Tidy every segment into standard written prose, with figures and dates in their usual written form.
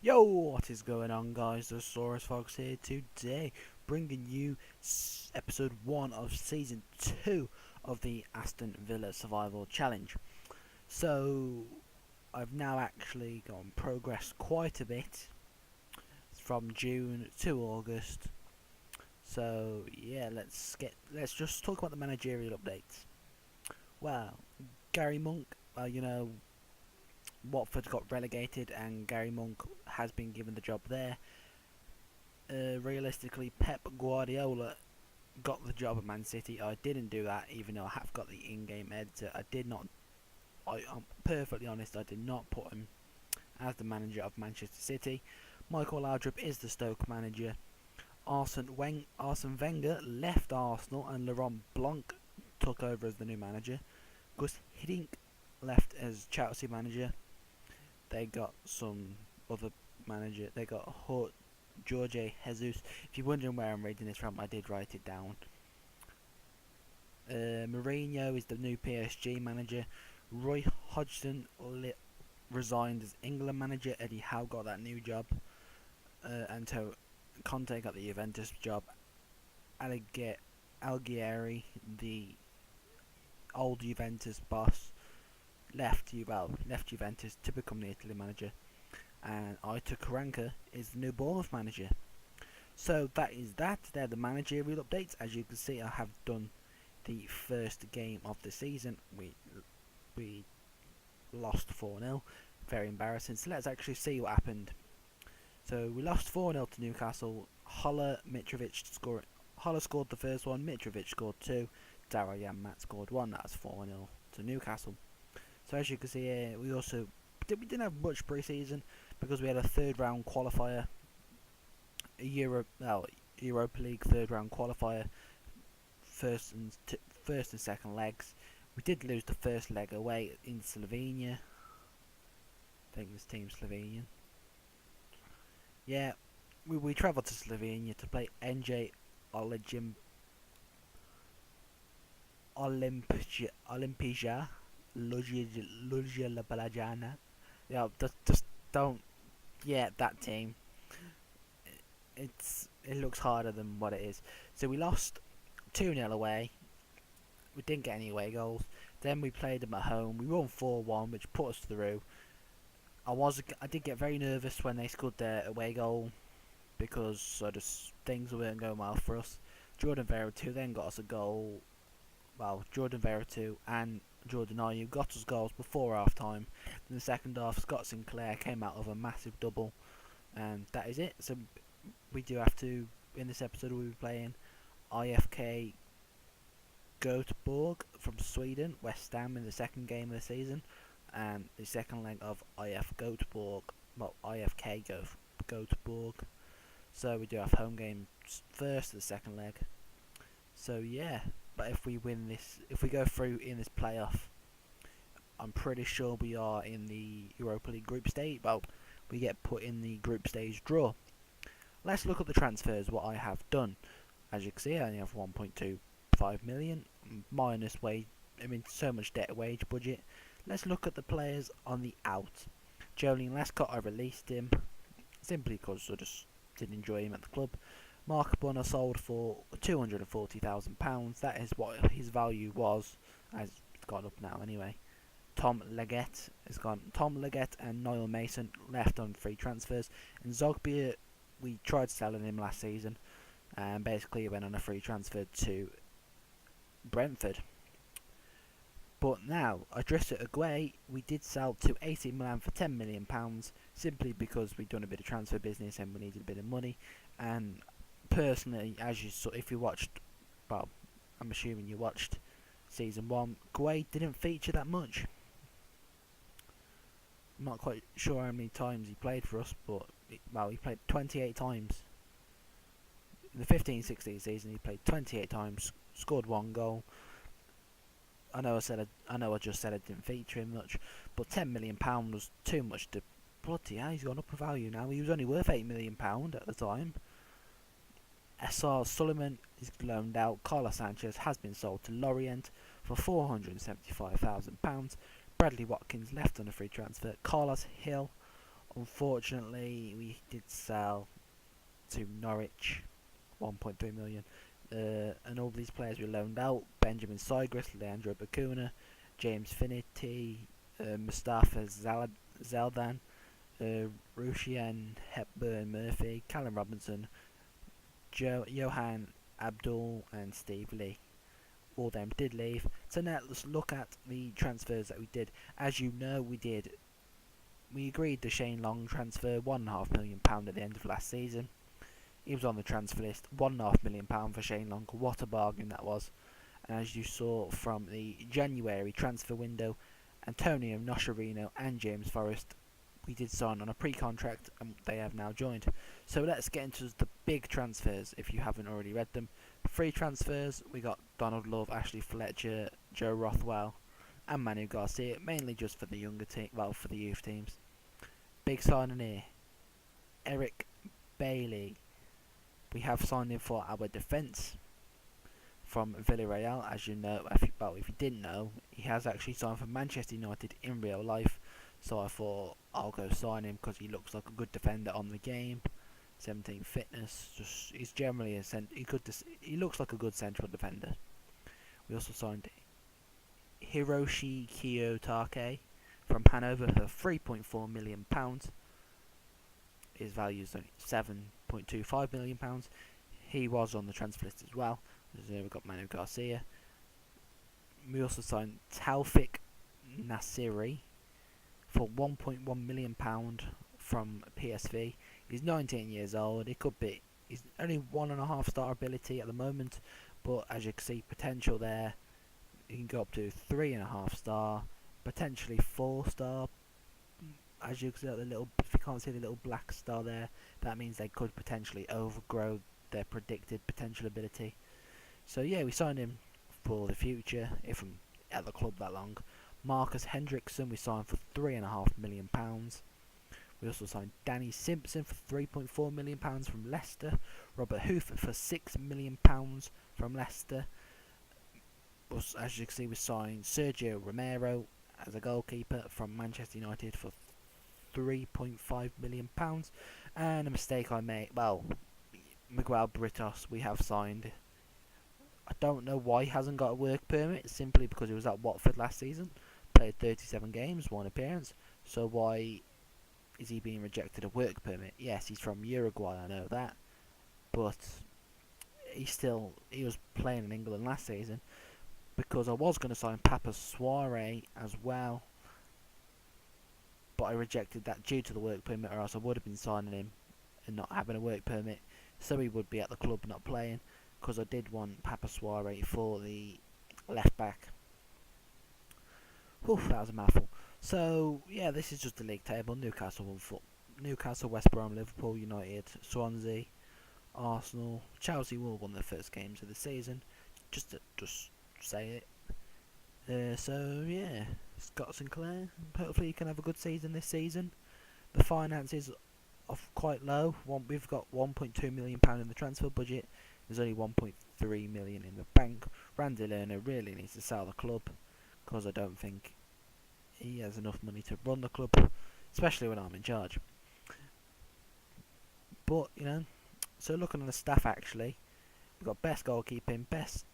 Yo, what is going on, guys? The Saurus Fox here today, bringing you episode 1 of season 2 of the Aston Villa Survival Challenge. So, I've now actually gone progress quite a bit from June to August. So, yeah, let's just talk about the managerial updates. Well, Gary Monk, Watford got relegated, and Gary Monk has been given the job there. Realistically, Pep Guardiola got the job at Man City. I didn't do that, even though I have got the in-game editor. I did not. I'm perfectly honest. I did not put him as the manager of Manchester City. Michael Laudrup is the Stoke manager. Arsene Wenger left Arsenal, and Laurent Blanc took over as the new manager. Gus Hiddink left as Chelsea manager. They got some other manager. They got Jorge Jesus. If you're wondering where I'm reading this from, I did write it down. Mourinho is the new PSG manager. Roy Hodgson resigned as England manager. Eddie Howe got that new job. Antonio Conte got the Juventus job. Algieri, the old Juventus boss, left Juventus to become the Italy manager. And Aitor Karanka is the new Bournemouth manager. So that is that. They're the managerial updates. As you can see, I have done the first game of the season. We lost 4-0. Very embarrassing. So let's actually see what happened. So we lost 4-0 to Newcastle. Holler scored the first one. Mitrovic scored 2. Darajan Matt scored 1. That's 4-0 to Newcastle. So as you can see here, we didn't have much pre-season because we had a third round qualifier, Europa League third round qualifier, first and second legs. We did lose the first leg away in Slovenia. I think this team's Slovenian. Yeah, we travelled to Slovenia to play NJ Olimpija Luzia Balajana. Yeah, just don't. Yeah, that team. It looks harder than what it is. So we lost 2-0 away. We didn't get any away goals. Then we played them at home. We won 4-1, which put us through. I did get very nervous when they scored their away goal because things weren't going well for us. Jordan Veretout then got us a goal. Well, Jordan Veretout and Jordan Ayew got us goals before half time. In the second half, Scott Sinclair came out of a massive double, and that is it. So we do have to, in this episode, we'll be playing IFK Göteborg from Sweden, West Ham in the second game of the season, and the second leg of IFK Göteborg. So we do have home game first, the second leg. So yeah. But if we go through in this playoff, I'm pretty sure we are in the Europa League group stage. Well, we get put in the group stage draw. Let's look at the transfers, what I have done. As you can see, I only have 1.25 million, minus so much debt wage budget. Let's look at the players on the out. Joleon Lescott, I released him, simply because I just didn't enjoy him at the club. Mark Bunner sold for £240,000. That is what his value was, as it's gone up now anyway. Tom Leggett has gone. Tom Leggett and Niall Mason left on free transfers. And Zogbia, we tried selling him last season, and basically he went on a free transfer to Brentford. But now, Idrissa Gueye, we did sell to AC Milan for £10 million, simply because we'd done a bit of transfer business and we needed a bit of money. And personally, if you watched, well, I'm assuming you watched season 1, Gueye didn't feature that much. I'm not quite sure how many times he played for us, but he played 28 times. In the 15-16 season, he played 28 times, scored 1 goal. I know I just said I didn't feature him much, but £10 million was too much to. Bloody hell, he's gone up in value now. He was only worth £8 million at the time. SR Suleiman is loaned out. Carlos Sanchez has been sold to Lorient for £475,000. Bradley Watkins left on a free transfer. Carlos Hill Unfortunately, we did sell to Norwich, 1.3 million. And all these players were loaned out: Benjamin Sygris, Leandro Bacuna, James Finity, Mustafa Zeldan, Rushian Hepburn Murphy, Callum Robinson, Johan Abdul, and Steve Lee. All of them did leave. So now let's look at the transfers that we did. As you know, we agreed the Shane Long transfer, £1.5 million at the end of last season. He was on the transfer list, £1.5 million for Shane Long. What a bargain that was. And as you saw from the January transfer window, Antonio Noscherino and James Forrest, we did sign on a pre-contract and they have now joined. So let's get into the big transfers if you haven't already read them. Free transfers, we got Donald Love, Ashley Fletcher, Joe Rothwell and Manu Garcia, mainly just for the younger team, well, for the youth teams. Big signing here, Eric Bailey. We have signed him for our defence from Villarreal. As you know, if you didn't know, he has actually signed for Manchester United in real life. So I thought I'll go sign him because he looks like a good defender on the game. 17 fitness, just he's generally he looks like a good central defender. We also signed Hiroshi Kiyotake from Hanover for £3.4 million. His value is only £7.25 million. He was on the transfer list as well. So we've got Manu Garcia. We also signed Taufik Nasiri for £1.1 million from PSV. He's 19 years old. He's only 1.5 star ability at the moment, but as you can see, potential there. He can go up to 3.5 star, potentially 4 star. As you can see, if you can't see the little black star there, that means they could potentially overgrow their predicted potential ability. So yeah, we signed him for the future, if I'm at the club that long. Marcus Hendrickson we signed for £3.5 million. We also signed Danny Simpson for £3.4 million from Leicester. Robert Hoof for £6 million from Leicester. As you can see, we signed Sergio Romero as a goalkeeper from Manchester United for £3.5 million. And a mistake I made, well, Miguel Britos we have signed. I don't know why he hasn't got a work permit, simply because he was at Watford last season, played 37 games, 1 appearance. So why is he being rejected a work permit? Yes, he's from Uruguay, I know that, but he was playing in England last season. Because I was going to sign Papa Soiree as well, but I rejected that due to the work permit, or else I would have been signing him and not having a work permit, so he would be at the club not playing, because I did want Papa Soiree for the left back. Whew, that was a mouthful. So yeah, this is just the league table. Newcastle, West Brom, Liverpool, United, Swansea, Arsenal, Chelsea will won their first games of the season. Just say it. So yeah, Scott Sinclair. Hopefully you can have a good season this season. The finances are quite low. We've got £1.2 million in the transfer budget. There's only £1.3 million in the bank. Randy Lerner really needs to sell the club, because I don't think he has enough money to run the club, especially when I'm in charge. But so looking at the staff, actually, we've got best goalkeeping, best.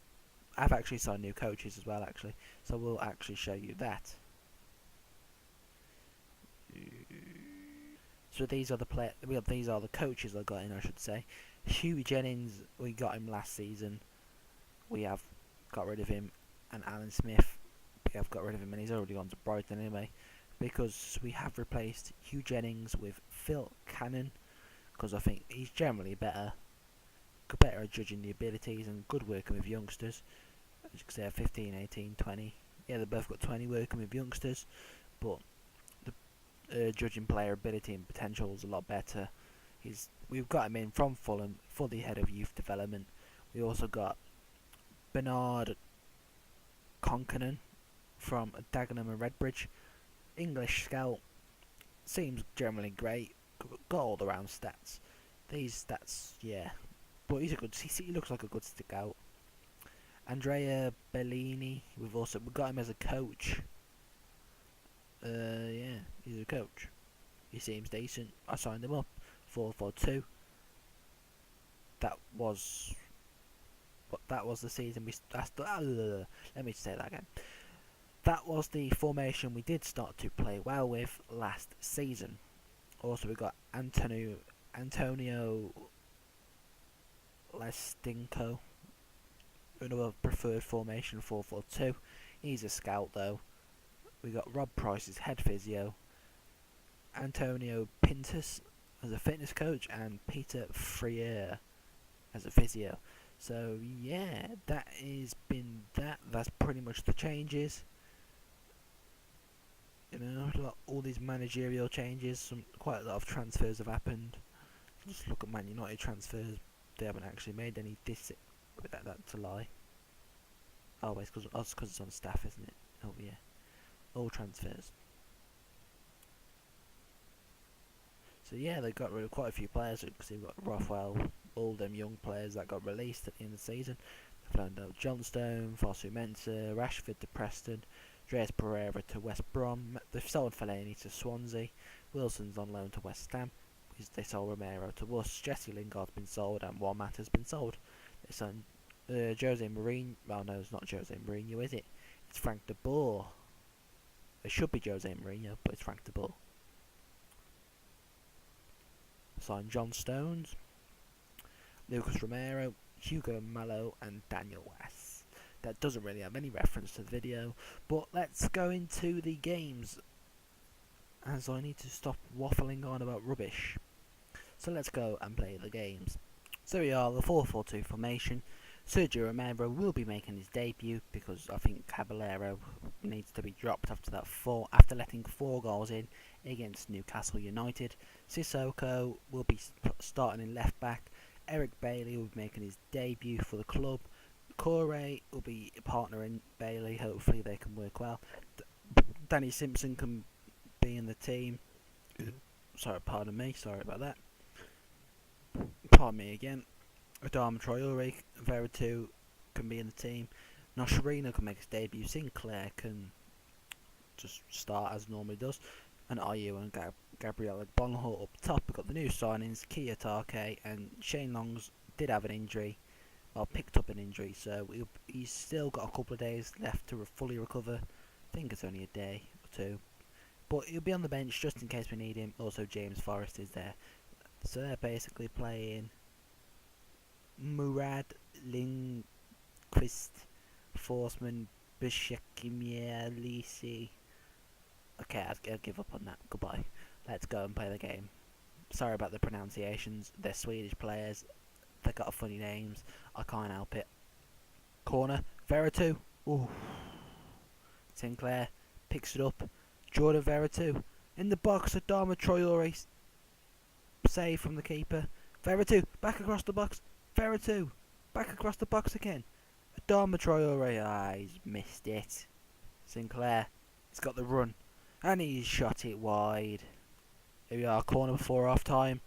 I've actually signed new coaches as well, actually, so we'll actually show you that. So these are the coaches I got in, I should say. Hugh Jennings, we got him last season. We have got rid of him, and Alan Smith, we have got rid of him, and he's already gone to Brighton anyway, because we have replaced Hugh Jennings with Phil Cannon, because I think he's generally better at judging the abilities and good working with youngsters. As you can see, 15, 18, 20. Yeah, they both got 20 working with youngsters, but the judging player ability and potential is a lot better. We've got him in from Fulham for the head of youth development. We also got Bernard Conkanen from Dagenham and Redbridge. English scout, seems generally great, got all the round stats. These stats, yeah, but he looks like a good stick out. Andrea Bellini, we've got him as a coach. Yeah, he's a coach. He seems decent. I signed him up. 4-4-2. That was the season we. Let me say that again. That was the formation we did start to play well with last season. Also, we got Antonio Lestinko, another preferred formation 4-4-2. He's a scout though. We got Rob Price's head physio, Antonio Pintus as a fitness coach, and Peter Freire as a physio. So yeah, that has been that. That's pretty much the changes. You know, all these managerial changes. Quite a lot of transfers have happened. Just look at Man United transfers. They haven't actually made any. That's a lie. Oh, it's because it's on staff, isn't it? Oh yeah, all transfers. So yeah, they got rid of quite a few players because they've got Rothwell, all them young players that got released at the end of the season. They've loaned out Johnstone, Fosu Mensah, Rashford to Preston, Andreas Pereira to West Brom. They've sold Fellaini to Swansea. Wilson's on loan to West Ham. They sold Romero to us. Jesse Lingard's been sold, and Juan Mata's been sold. They signed Jose Mourinho. Well, no, it's not Jose Mourinho, is it? It's Frank de Boer. It should be Jose Mourinho, but it's Frank de Boer. Signed John Stones, Lucas Romero, Hugo Mallo, and Daniel West. That doesn't really have any reference to the video, but let's go into the games, as I need to stop waffling on about rubbish. So let's go and play the games. So we are the 4-4-2 formation. Sergio Romero will be making his debut because I think Caballero needs to be dropped after letting 4 goals in against Newcastle United. Sissoko will be starting in left back. Eric Bailey will be making his debut for the club. Corey will be partnering Bailey. Hopefully they can work well. Danny Simpson can be in the team. Sorry, pardon me. Sorry about that. Pardon me again. Adama Traore, Veretout can be in the team. Noscherino can make his debut. Sinclair can just start as normally does. And Ayew and Gabriel Bonhart up top. We've got the new signings, Kiyotake, and Shane Longs did have an injury. Well, picked up an injury, so he's still got a couple of days left to fully recover. I think it's only a day or two. But he'll be on the bench just in case we need him. Also, James Forrest is there. So they're basically playing Murad Lindqvist, Forsman, Bishekimia, Lisi. Okay, I'll give up on that. Goodbye. Let's go and play the game. Sorry about the pronunciations. They're Swedish players. They got funny names. I can't help it. Corner. Veretout. Ooh. Sinclair picks it up. Jordan Veretout. In the box. Adama Traore. Save from the keeper. Veretout. Back across the box. Veretout. Back across the box again. Adama Traore. Ah, he's missed it. Sinclair. He's got the run. And he's shot it wide. Here we are. Corner before half time.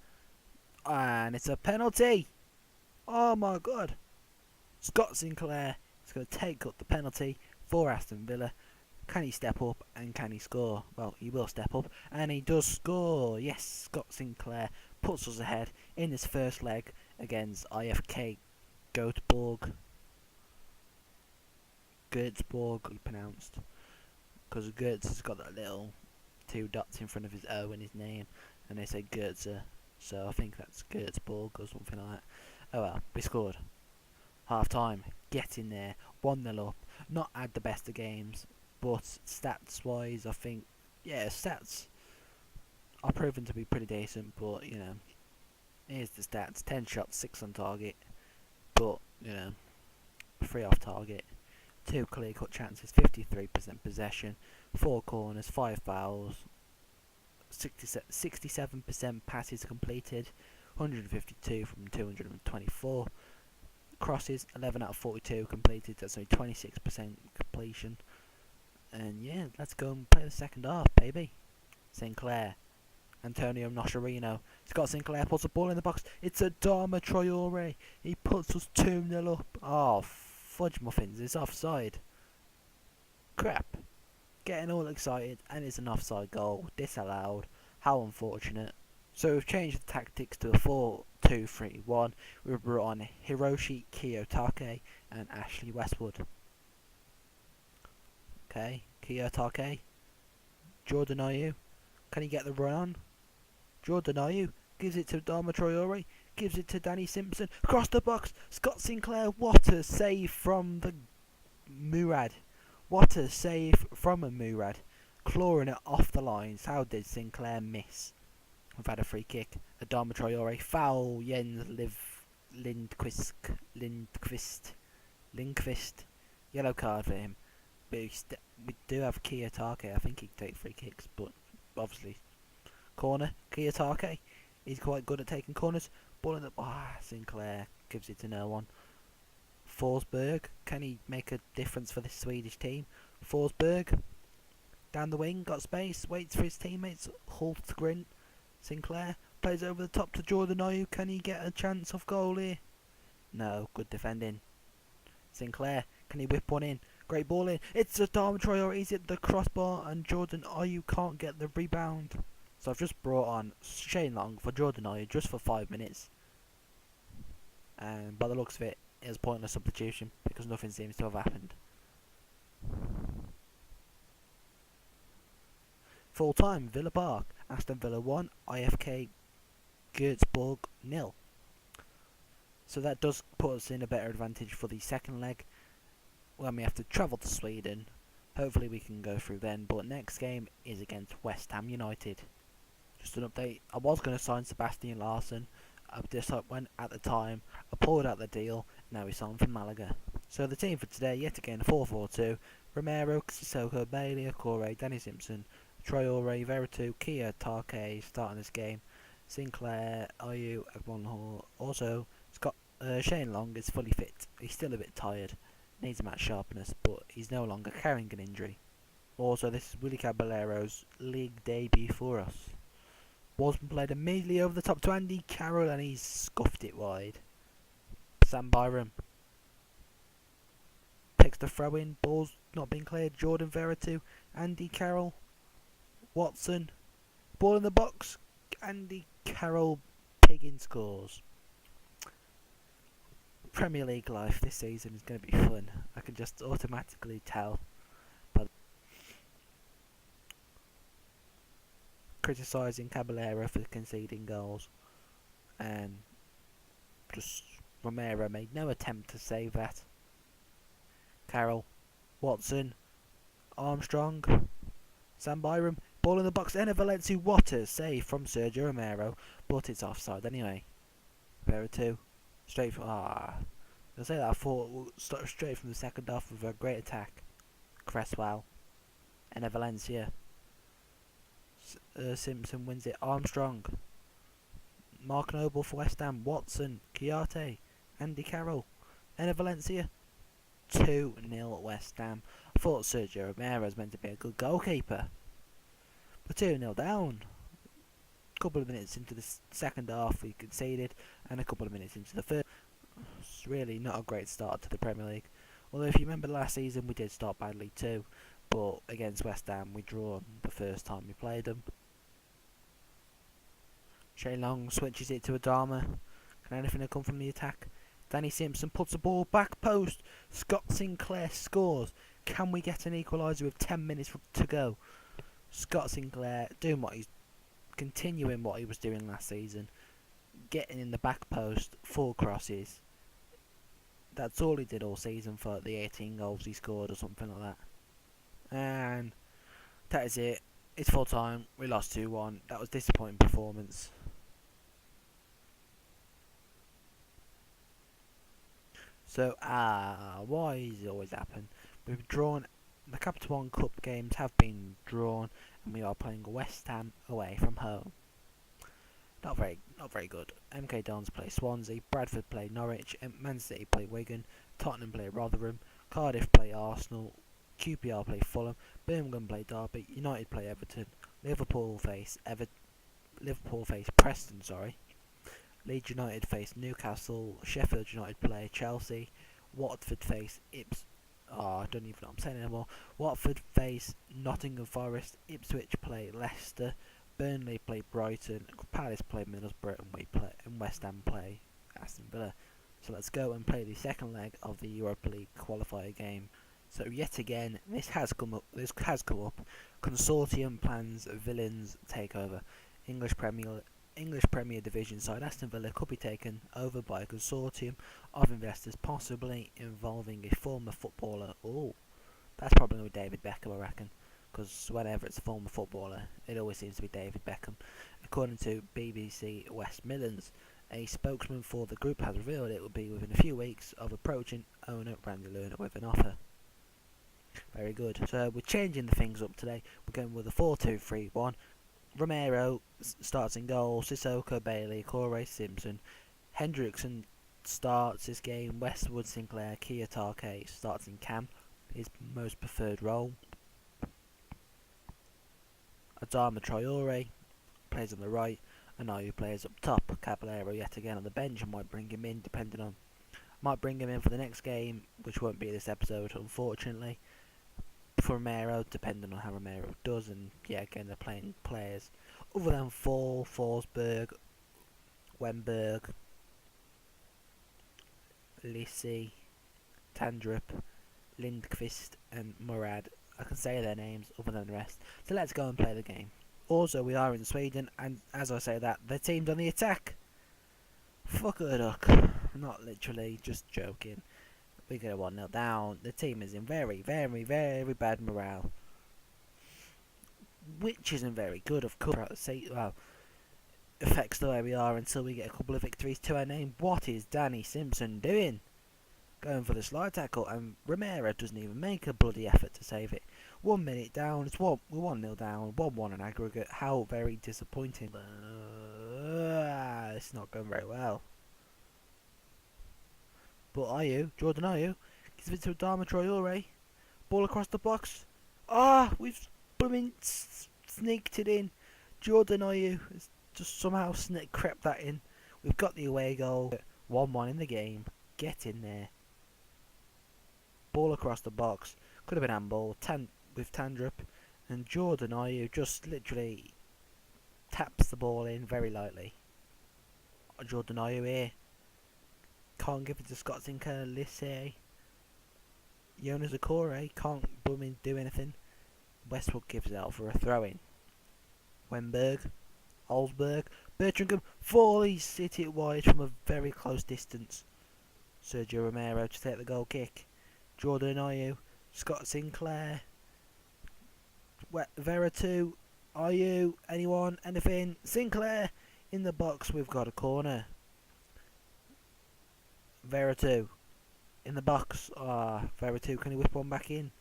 And it's a penalty. Oh my god. Scott Sinclair is going to take up the penalty for Aston Villa. Can he step up and can he score? Well, he will step up and he does score. Yes, Scott Sinclair puts us ahead in his first leg against IFK Göteborg. Göteborg pronounced. Because Goetz has got that little 2 dots in front of his O in his name. And they say Goetze. So I think that's Göteborg or something like that. Oh well, we scored. Half time, get in there, 1-0 up. Not had the best of games, but stats wise, I think, yeah, stats are proven to be pretty decent. But you know, here's the stats: 10 shots, 6 on target, but you know, 3 off target, 2 clear cut chances, 53% possession, 4 corners, 5 fouls, 67% passes completed, 152 from 224. Crosses, 11 out of 42 completed. That's only 26% completion. And yeah, let's go and play the second half, baby. Sinclair. Antonio Noscherino. Scott Sinclair puts the ball in the box. It's Adama Traore. He puts us 2-0 up. Oh, fudge muffins. It's offside. Crap. Getting all excited, and it's an offside goal. Disallowed. How unfortunate. So we've changed the tactics to a 4-2-3-1. We've brought on Hiroshi Kiyotake and Ashley Westwood. Okay, Kiyotake. Jordan Ayew. Can he get the run on? Jordan Ayew gives it to Dharma Traore. Gives it to Danny Simpson. Across the box. Scott Sinclair. What a save from the Murad. What a save from a Murad. Clawing it off the lines. How did Sinclair miss? We've had a free kick. Adama Traore. Foul. Jens Lindqvist. Yellow card for him. But we do have Kiyotake. I think he can take free kicks. But obviously. Corner. Kiyotake. He's quite good at taking corners. Ball in the... Sinclair gives it to no one. Forsberg. Can he make a difference for this Swedish team? Forsberg. Down the wing. Got space. Waits for his teammates. Hultgren. Sinclair plays over the top to Jordan Ayew. Can he get a chance of goal here? No, good defending. Sinclair, can he whip one in? Great ball in. It's a Dharma Traore. He's at the crossbar and Jordan Ayew can't get the rebound. So I've just brought on Shane Long for Jordan Ayew just for 5 minutes. And by the looks of it, it was a pointless substitution because nothing seems to have happened. Full time, Villa Park. Aston Villa 1, IFK Würzburg 0. So that does put us in a better advantage for the second leg when we have to travel to Sweden. Hopefully we can go through then, but next game is against West Ham United. Just an update, I was going to sign Sebastian Larsson, when at the time I pulled out the deal, now he's signed for Malaga. So the team for today, yet again 4-4-2, Romero, Sissoko, Bailey, Okore, Danny Simpson, Traore, Veretout, Kiyotake starting this game, Sinclair, Ayew, Agbonhor. Also, Shane Long is fully fit. He's still a bit tired, needs a match sharpness, but he's no longer carrying an injury. Also, this is Willie Caballero's league debut for us. Wasman played immediately over the top to Andy Carroll and he's scuffed it wide. Sam Byram takes the throw in, ball's not being cleared. Jordan Veretout, Andy Carroll, Watson, ball in the box, Andy Carroll, Piggin scores. Premier League life this season is going to be fun. I can just automatically tell. Criticising Caballero for conceding goals, and just Romero made no attempt to save that. Carroll, Watson, Armstrong, Sam Byram, ball in the box, Enner Valencia, what a save from Sergio Romero, but it's offside anyway. Veretout, straight from, I say that I thought we'll start straight from the second half with a great attack. Cresswell, Enner Valencia, Simpson wins it, Armstrong, Mark Noble for West Ham, Watson, Kiyate, Andy Carroll, Enner Valencia, 2-0 West Ham. I thought Sergio Romero was meant to be a good goalkeeper, but 2-0 down. A couple of minutes into the second half we conceded, and a couple of minutes into the third. It's really not a great start to the Premier League. Although if you remember last season we did start badly too, but against West Ham we drawn the first time we played them. Shane Long switches it to Adama. Can anything come from the attack? Danny Simpson puts the ball back post. Scott Sinclair scores. Can we get an equaliser with 10 minutes to go? Scott Sinclair continuing what he was doing last season. Getting in the back post, 4 crosses. That's all he did all season for the 18 goals he scored or something like that. And that is it. It's full time. We lost 2-1. That was a disappointing performance. So, why does it always happen? We've drawn, the Capital One Cup games have been drawn, and we are playing West Ham away from home. Not very good. MK Dons play Swansea, Bradford play Norwich, Man City play Wigan, Tottenham play Rotherham, Cardiff play Arsenal, QPR play Fulham, Birmingham play Derby, United play Everton, Liverpool face Preston, Leeds United face Newcastle, Sheffield United play Chelsea, Watford face I don't even know what I'm saying anymore. Watford face Nottingham Forest, Ipswich play Leicester, Burnley play Brighton, Palace play Middlesbrough, and West Ham play Aston Villa. So let's go and play the second leg of the Europa League qualifier game. So yet again, this has come up. Consortium plans villains takeover. English Premier Division side Aston Villa could be taken over by a consortium of investors, possibly involving a former footballer. Oh, that's probably with David Beckham, I reckon, because whenever it's a former footballer, it always seems to be David Beckham. According to BBC West Midlands, a spokesman for the group has revealed it will be within a few weeks of approaching owner Randy Lerner with an offer. Very good. So we're changing the things up today. We're going with a 4-2-3-1. Romero starts in goal. Sissoko, Bailey, Corey, Simpson. Hendrickson starts this game. Westwood, Sinclair, Kiyotake starts in cam, his most preferred role. Adama Traore plays on the right. Anayu plays up top. Caballero yet again on the bench. I might bring him in for the next game, which won't be this episode, unfortunately. For Romero, depending on how Romero does, and yeah, again they're playing players other than Forsberg, Wenberg, Lissi, Tandrup, Lindqvist, and Murad. I can say their names other than the rest. So let's go and play the game. Also, we are in Sweden, and as I say that, the team's on the attack. Fuck a duck. Not literally, just joking. We go 1-0 down. The team is in very, very, very bad morale, which isn't very good, of course. Well, affects the way we are until we get a couple of victories to our name. What is Danny Simpson doing? Going for the slide tackle, and Romero doesn't even make a bloody effort to save it. 1 minute down. We're 1-0 down. 1-1 in aggregate. How very disappointing. It's not going very well. But Jordan Ayew gives it to Adama Traore. Ball across the box. We've sneaked it in. Jordan Ayew has just somehow crept that in. We've got the away goal. 1-1 in the game. Get in there. Ball across the box. Could have been handball. With Tandrup. And Jordan Ayew just literally taps the ball in very lightly. Jordan Ayew here. Can't give it to Scott Sinclair, Lissi. Jonas Okore can't do anything. Westwood gives it out for a throw-in. Wenberg, Olsberg, Bertrangham, volleys hit it wide from a very close distance. Sergio Romero to take the goal kick. Jordan Ayew, Scott Sinclair, Veratu, Ayew, anything? Sinclair in the box. We've got a corner. Veratu in the box. Veratu, can he whip one back in?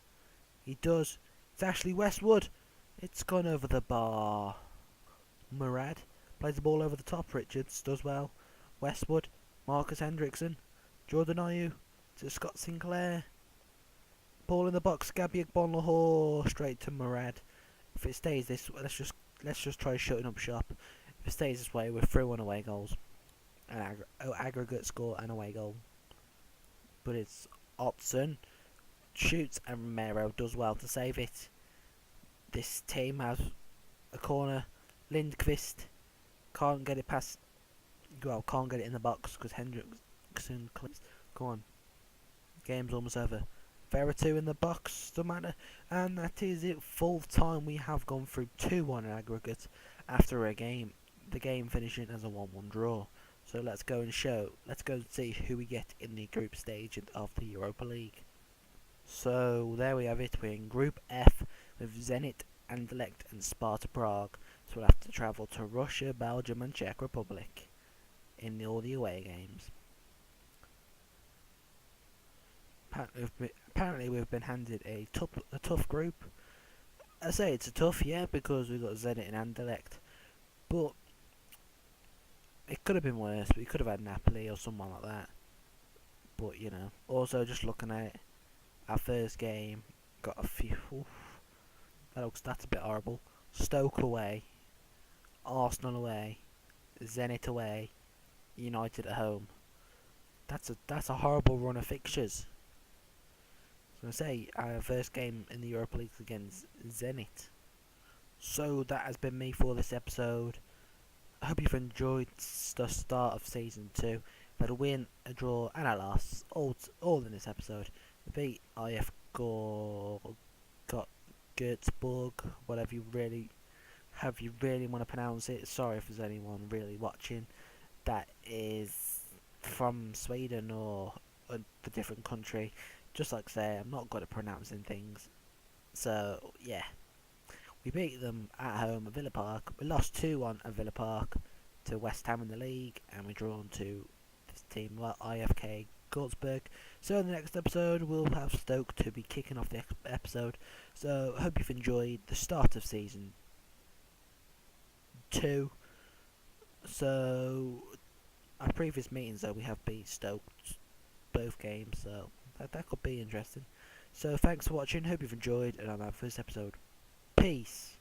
He does. It's Ashley Westwood. It's gone over the bar. Murad plays the ball over the top. Richards does well. Westwood, Marcus Hendrickson, Jordan Ayew to Scott Sinclair. Ball in the box. Gabi Agbonlahor straight to Murad. If it stays this way, let's just try shutting up shop. If it stays this way, we're through on away goals. An aggregate score and away goal. But it's Otson shoots and Romero does well to save it. This team has a corner. Lindqvist can't get it past. Well, can't get it in the box because Hendrickson clips. Come on, game's almost over. Veratu in the box, doesn't matter. And that is it. Full time. We have gone through 2-1 in aggregate after a game. The game finishing as a 1-1 draw. So let's go and see who we get in the group stage of the Europa League. So there we have it. We're in Group F with Zenit, Anderlecht and Sparta Prague. So we'll have to travel to Russia, Belgium and Czech Republic in all the away games. Apparently we've been handed a tough group. I say it's a tough, yeah, because we've got Zenit and Anderlecht. But it could have been worse. We could have had Napoli or someone like that. But, you know. Also, just looking at it, our first game, got a few... that's a bit horrible. Stoke away. Arsenal away. Zenit away. United at home. That's a horrible run of fixtures. So I say, our first game in the Europa League against Zenit. So that has been me for this episode. I hope you've enjoyed the start of season 2. We had a win, a draw, and a loss, all in this episode. We beat IF got Göteborg, whatever you really want to pronounce it. Sorry if there's anyone really watching that is from Sweden or a different country. Just like I say, I'm not good at pronouncing things. So yeah, we beat them at home at Villa Park. We lost 2-1 at Villa Park to West Ham in the league, and we drawn to this team, well, IFK Salzburg. So in the next episode, we'll have Stoke to be kicking off the episode. So I hope you've enjoyed the start of season 2. So our previous meetings, though, we have beat Stoke both games, so that could be interesting. So thanks for watching. Hope you've enjoyed, and I'm out for this episode. Peace.